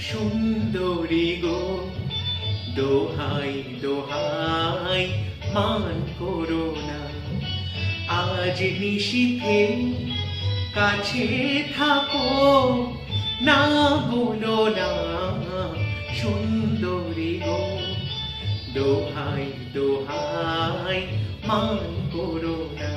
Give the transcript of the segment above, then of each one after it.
সুন্দরী গো, দোহাই দোহাই মান করো না। আজ নিশীথে কাছে থাকো, না বলো না সুন্দরী গো, দোহাই দোহাই মান করো না।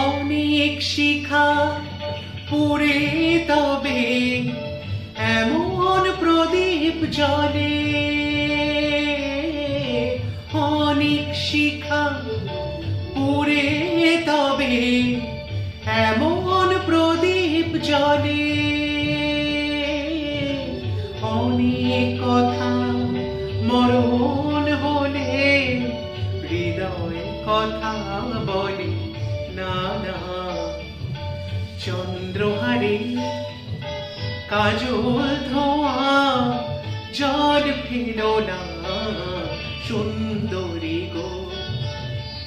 অনেক শিখা পুরে তবে এমন প্রদীপ জ্বলে, অনেক শিখা পুরে তবে এমন প্রদীপ জ্বলে। অনেক কথা মরণ হলে হৃদয় কথা বলে না না। চন্দ্রহারে কাজল ধোয়া জল ফেলো না সুন্দরী গো,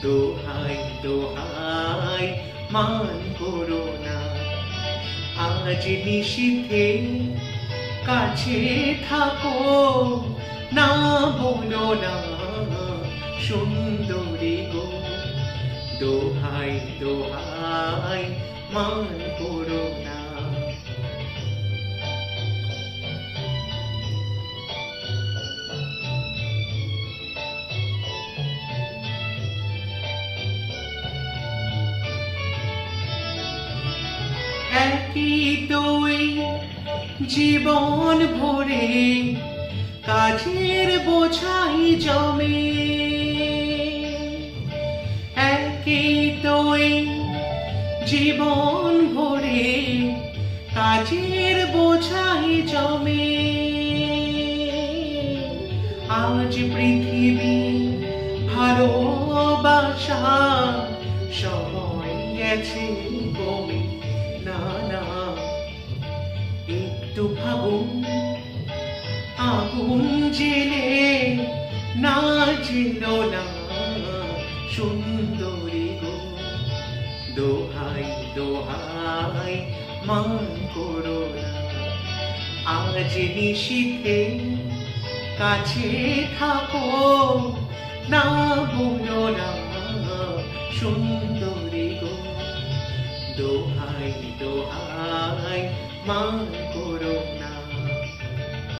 দোহাই দোহাই মান করো না। আজ নিশীথে কাছে থাকো, না বলো না সুন্দরী গো, দোহাই দোহাই মান করো না। একই তুই জীবন ভরে কাজের বোঝাই জমে, একই তুই জীবন ভরে কাজের বোঝাই জমে। আজ পৃথিবী ভালোবাসা সময় গেছে কমে না না। একটু ভাবুন আগুন জেলে না ছিল না সুন্দরী গো, দোহাই দোহাই মান করো না। আজ নিশীথে কাছে থাকো, না বলো না সুন্দরী গো, দোহাই দোহাই মান করো না।